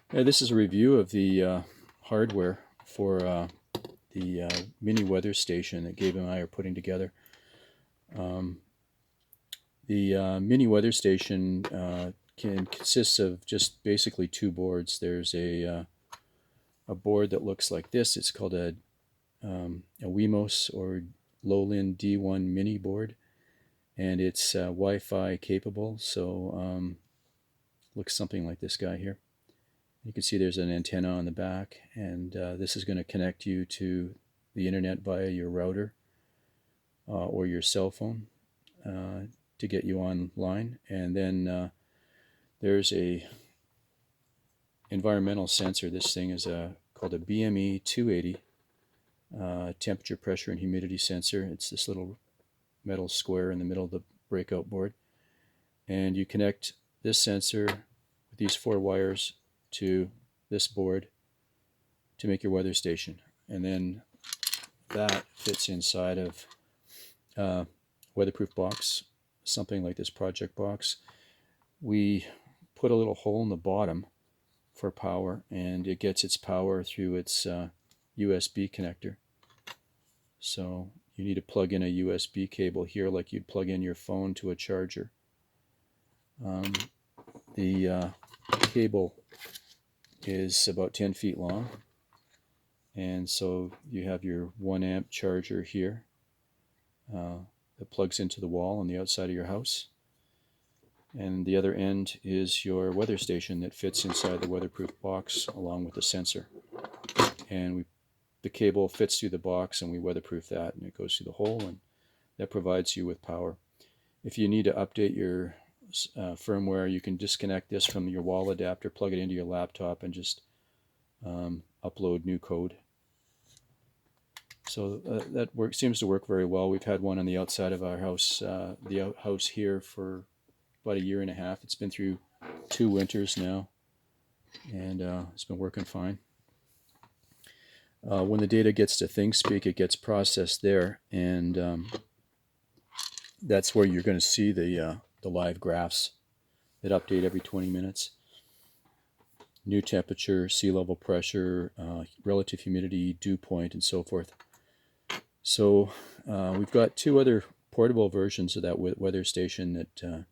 This is a review of the hardware for the mini weather station that Gabe and I are putting together. Um, the mini weather station consists of just basically two boards. There's a board that looks like this. It's called a Wemos or Lolin D1 mini board, and it's Wi-Fi capable. So looks something like this guy here. You can see there's an antenna on the back, and this is going to connect you to the internet via your router or your cell phone to get you online. And then there's a environmental sensor. This thing is called a BME 280 temperature, pressure, and humidity sensor. It's this little metal square in the middle of the breakout board. And you connect this sensor with these four wires to this board to make your weather station. And then that fits inside of a weatherproof box, something like this project box. We put a little hole in the bottom for power, and it gets its power through its USB connector. So you need to plug in a USB cable here like you'd plug in your phone to a charger. The cable is about 10 feet long, and so you have your 1 amp charger here that plugs into the wall on the outside of your house, and the other end is your weather station that fits inside the weatherproof box along with the sensor. And the cable fits through the box, and we weatherproof that, and it goes through the hole, and that provides you with power. If you need to update your firmware, you can disconnect this from your wall adapter, plug it into your laptop, and just upload new code. So that seems to work very well. We've had one on the outside of our house, the outhouse here, for about 1.5 years. It's been through 2 winters now, and it's been working fine. When the data gets to Thingspeak, it gets processed there, and that's where you're going to see the live graphs that update every 20 minutes. New temperature, sea level pressure, relative humidity, dew point, and so forth. So we've got 2 other portable versions of that weather station that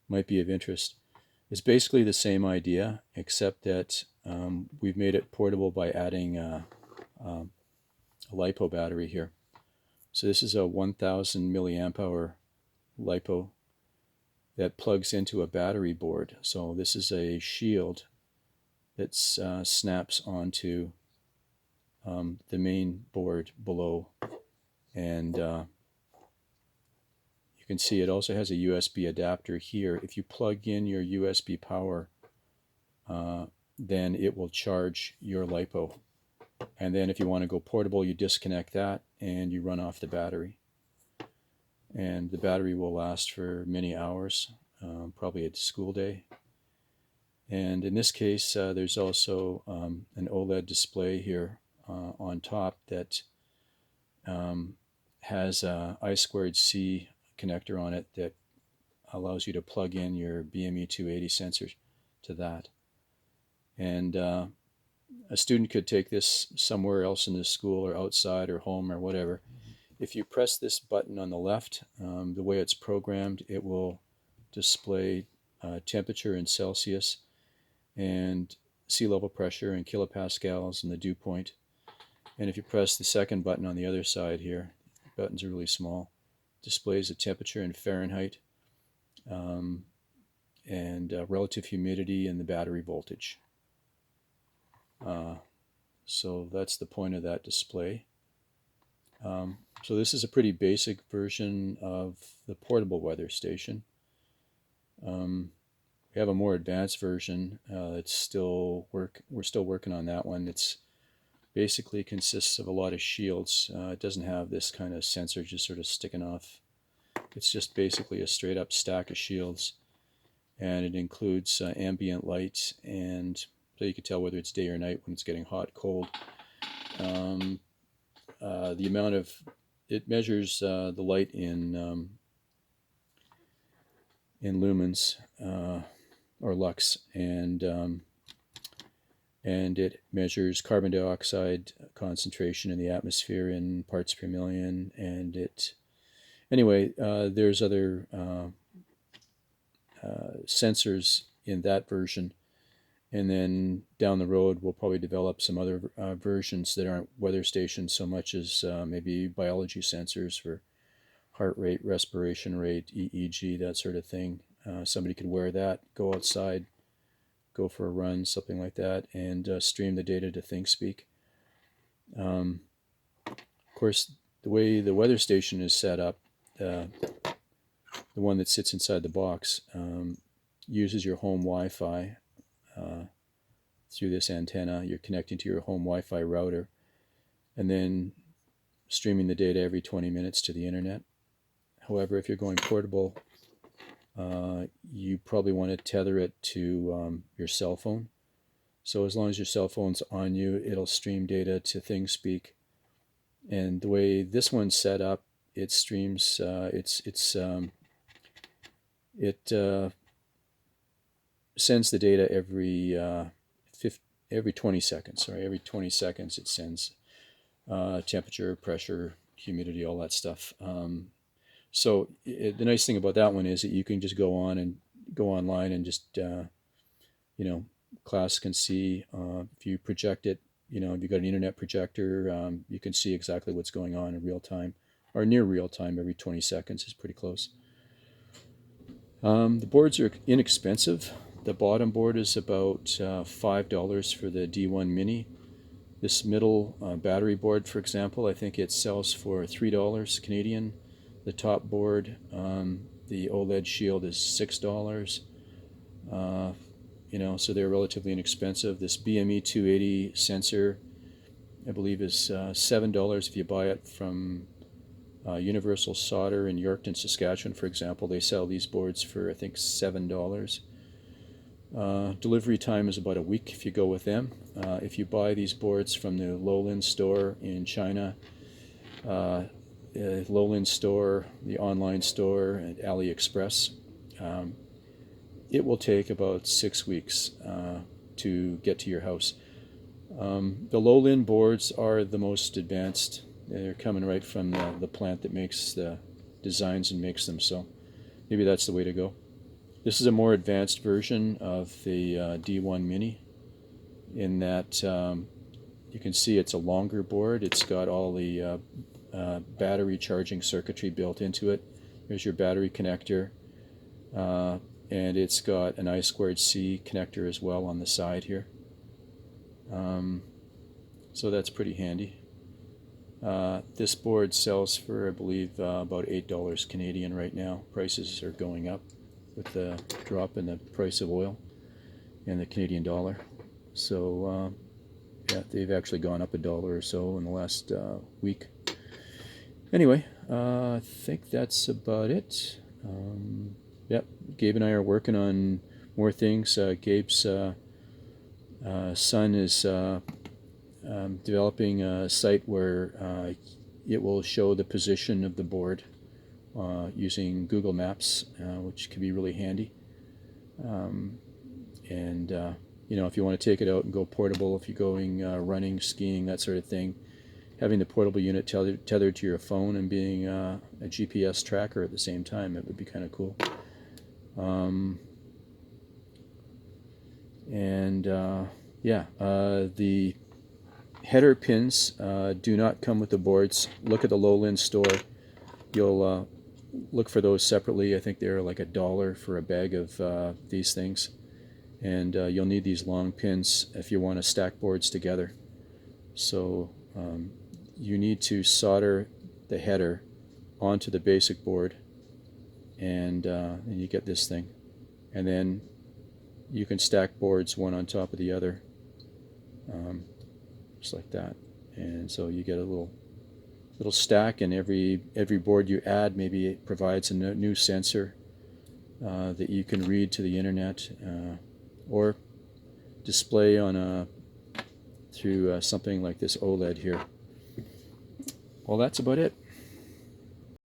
might be of interest. It's basically the same idea, except that we've made it portable by adding a LiPo battery here. So this is a 1000 milliamp hour LiPo that plugs into a battery board. So this is a shield that snaps onto the main board below, and you can see it also has a USB adapter here. If you plug in your USB power, then it will charge your LiPo. And then if you want to go portable, you disconnect that and you run off the battery. And the battery will last for many hours, probably a school day. And in this case, there's also an OLED display here on top that has a I2C connector on it that allows you to plug in your BME 280 sensor to that. And a student could take this somewhere else in the school or outside or home or whatever. If you press this button on the left, the way it's programmed, it will display temperature in Celsius and sea level pressure in kilopascals and the dew point. And if you press the second button on the other side here, the buttons are really small, displays the temperature in Fahrenheit and relative humidity and the battery voltage. So that's the point of that display. So this is a pretty basic version of the portable weather station. We have a more advanced version. We're still working on that one. It's basically consists of a lot of shields. It doesn't have this kind of sensor just sort of sticking off. It's just basically a straight up stack of shields, and it includes ambient light, and so you can tell whether it's day or night when it's getting hot, cold. The amount of it measures the light in lumens or lux, and and it measures carbon dioxide concentration in the atmosphere in parts per million. And anyway, there's other sensors in that version. And then down the road, we'll probably develop some other versions that aren't weather stations so much as maybe biology sensors for heart rate, respiration rate, EEG, that sort of thing. Somebody could wear that, go outside, go for a run, something like that, and stream the data to Thingspeak. Of course, the way the weather station is set up, the one that sits inside the box, uses your home Wi-Fi through this antenna. You're connecting to your home Wi-Fi router, and then streaming the data every 20 minutes to the internet. However, if you're going portable, you probably want to tether it to your cell phone. So as long as your cell phone's on you, it'll stream data to Thingspeak. And the way this one's set up, it streams. It sends the data every 20 seconds. Sorry, every 20 seconds it sends temperature, pressure, humidity, all that stuff. So the nice thing about that one is that you can just go online and just class can see if you project it. If you've got an internet projector, you can see exactly what's going on in real time, or near real time. Every 20 seconds is pretty close. The boards are inexpensive. The bottom board is about $5 for the D1 Mini. This middle battery board, for example, I think it sells for $3 Canadian. The top board, the OLED shield, is $6. So they're relatively inexpensive. This BME 280 sensor, I believe, is $7 if you buy it from Universal Solder in Yorkton, Saskatchewan, for example. They sell these boards for, I think, $7. Delivery time is about a week if you go with them. If you buy these boards from the Lolin store in China, Lolin store, the online store, and AliExpress, it will take about 6 weeks to get to your house. The Lolin boards are the most advanced. They're coming right from the plant that makes the designs and makes them, so maybe that's the way to go. This is a more advanced version of the D1 Mini in that you can see it's a longer board. It's got all the battery charging circuitry built into it. There's your battery connector, and it's got an I2C connector as well on the side here. So that's pretty handy. This board sells for, I believe, about $8 Canadian right now. Prices are going up with the drop in the price of oil and the Canadian dollar. So yeah, they've actually gone up $1 or so in the last week. Anyway, I think that's about it. Yep, Gabe and I are working on more things. Gabe's son is developing a site where it will show the position of the board using Google Maps, which can be really handy. If you want to take it out and go portable, if you're going running, skiing, that sort of thing, having the portable unit tethered to your phone and being a GPS tracker at the same time, it would be kind of cool. The header pins do not come with the boards. Look at the Lolin store. You'll look for those separately. I think they're like $1 for a bag of these things. And you'll need these long pins if you want to stack boards together. So you need to solder the header onto the basic board, and you get this thing. And then you can stack boards one on top of the other, just like that. And so you get a little stack, and every board you add, maybe it provides a new sensor that you can read to the internet or display on through something like this OLED here. Well, that's about it.